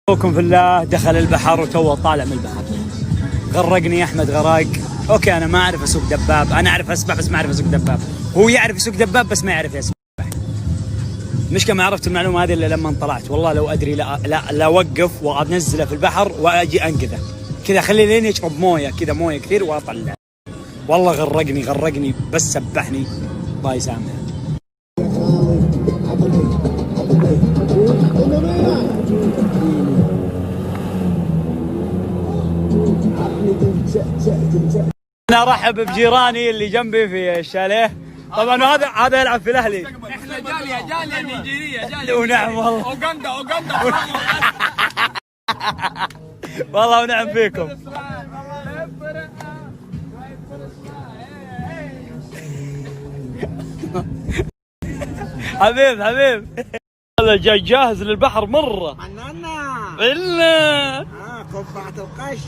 أخوكم في الله دخل البحر وتوه طالع من البحر، غرقني يا أحمد غرق. أوكي أنا ما أعرف أسوق دباب، أنا أعرف أسبح بس ما أعرف أسوق دباب، هو يعرف يسوق دباب بس ما يعرف يسبح. مشكلة ما عرفت المعلومة هذه إلا لما طلعت، والله لو أدري لا أوقف وأنزله في البحر وأجي أنقذه كذا، خليه لين يشرب موية كذا، موية كثير وأطلع. والله غرقني بس سبحني، الله يسامحه. أنا أرحب بجيراني اللي جنبي في الشاليه، طبعا هذا يلعب في الأهلي. احنا جالية نيجيرية جالية. ونعم والله. اوغندا. والله ونعم فيكم. حبيب والله جاي جاهز للبحر مرة. إلا قبعة القش.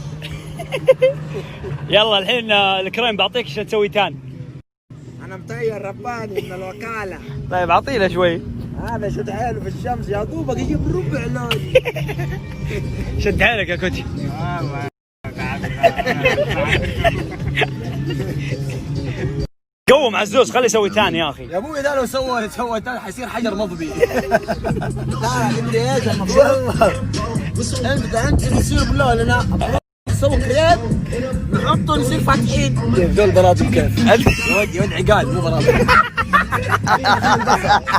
يلا الحين الكريم بعطيك عشان تسوي تان. انا مطير رباني من الوكالة. طيب اعطينا شوي. هذا شد حيله في الشمس يا دوبك يجيب ربع لون. شد حيلك يا كوتي. قوم عزوز خلي يسوي تان يا اخي. يا ابوي ده لو سوى تاني حيصير حجر مضبي. عندي ايش انت يصير بالله لنا نسوي كريب نحطه نصير فاتحين. كيف ذول براتب كيف؟ يود عقال مو براتب.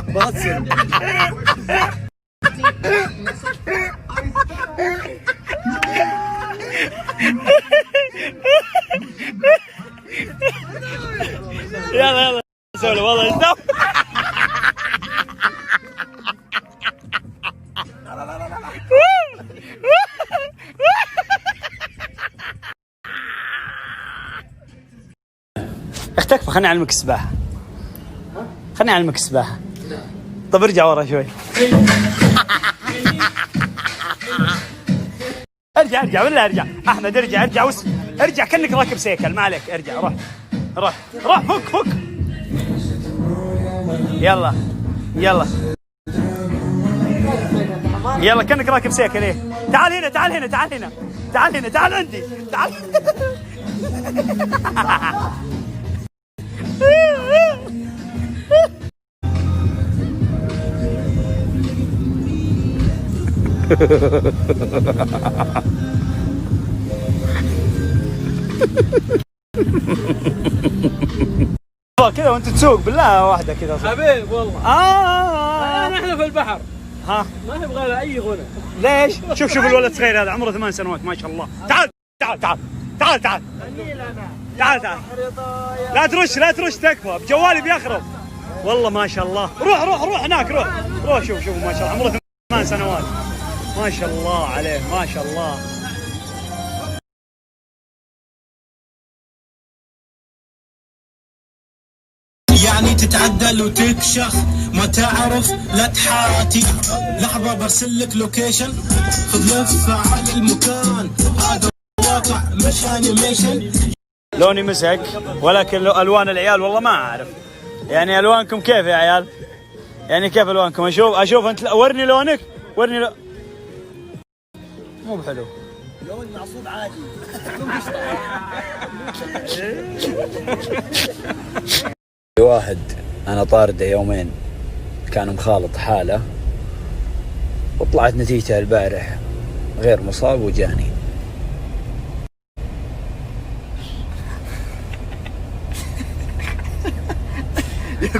بغسل. يلا سولف والله استوى. تكفى خليني اعلمك السباحة. طب ارجع ورا شوي. ارجع ولا ارجع احمد، ارجع ارجع كأنك راكب سيكل، ما عليك، ارجع روح فك يلا كأنك راكب سيكل. ايه تعال هنا تعال عندي تعال. كذا وانت تسوق بالله واحدة كذا حبيب والله. نحن في البحر. ها ما يبغى له اي غنى. ليش؟ شوف الولد الصغير هذا عمره 8 سنوات ما شاء الله. تعال لا ترش تكفى بجوالي بيخرب. والله ما شاء الله. روح هناك روح شوف ما شاء الله عمره 8 سنوات ما شاء الله عليه ما شاء الله. يعني تتعدل وتكشخ ما تعرف لا تحاتي. لحظة برسل لك لوكيشن خذ لفة على المكان هذا واقع مش انيميشن. لوني مسك ولكن الوان العيال والله ما اعرف. يعني الوانكم كيف يا عيال؟ يعني كيف الوانكم؟ اشوف انت ورني لونك مو بحلو. لون معصوب عادي. واحد أنا طارده يومين كان مخالط حالة وطلعت نتيجته البارح غير مصاب وجاني.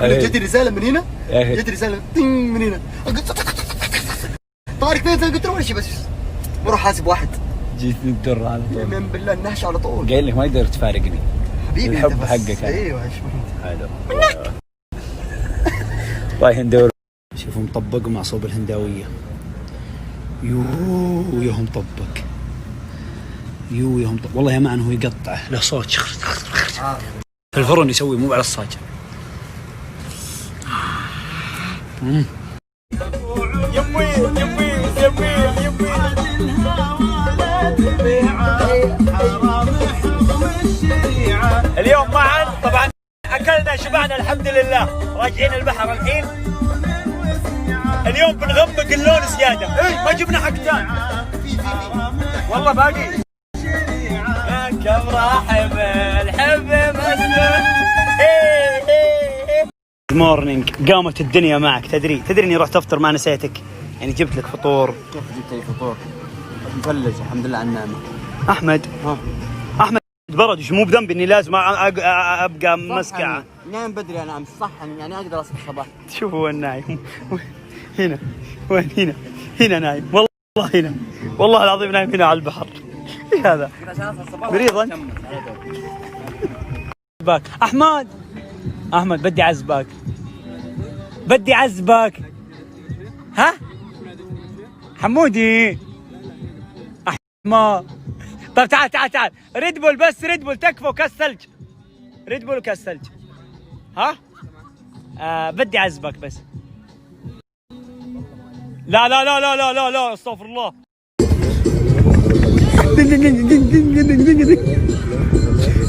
جت رسالة من هنا، جت رسالة من هنا. طارق فين؟ قلت له ولا شيء بس بروح حاسب واحد. جيت الدر على طول. من بالله النهش على طول. قايل لك ما يقدر تفارقني. حبيبي الحب حقك. ايوه ايش حلو. والله هندور. شوفوا مطبق ومعصوب الهنداوية. يوه مطبق. والله يا مان هو يقطعه له صوت في الفرن يسوي مو على الصاج. اليوم معا طبعا اكلنا شبعنا الحمد لله، راجعين البحر الحين. اليوم بنغمق اللون زياده، ما جبنا حق ثاني. والله باقي. كم راحب الحب مسلم. مورنينج، قامت الدنيا معك. تدري اني رحت افطر ما نسيتك، يعني جبت لك فطور. كيف جبت لي فطور؟ مفلج الحمد لله على النعمة. احمد احمد برد، مو بذنبي اني لازم ابقى مسكعه. نايم بدري انا امس، صح يعني اقدر اصحى الصباح. شوفوا وين نايم. هنا وين؟ هنا نايم، والله هنا، والله العظيم نايم هنا على البحر. هذا مريض انت. باك احمد بدي عزبك. ها حمودي احمد. طيب تعال ريد بول، بس ريد بول تكفى وكاس ثلج. ريد بول وكاس ثلج. ها بدي عزبك بس. لا استغفر الله.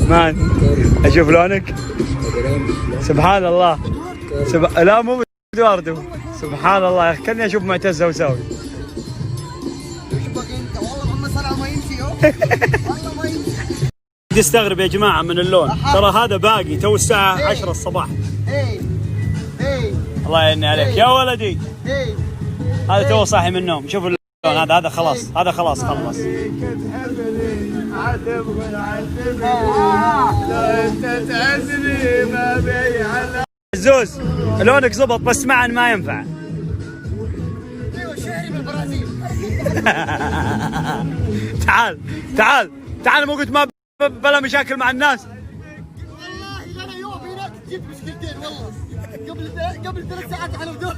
مان اشوف لونك. سبحان الله. لا مو بدواردو. سبحان الله يا اخي، كاني اشوف معتز وساوي. تستغرب يا جماعه من اللون، ترى هذا باقي تو الساعه 10 الصباح. الله يعيني عليك يا ولدي. هذا تو صاحي من النوم. شوف اللون هذا خلاص، هذا خلاص. عزوز لونك زبط بس معا ما ينفع. تعال مو قلت ما بلا مشاكل مع الناس. والله انا يوم هناك جبت مشكلتين والله. قبل 3 ساعات على بدون.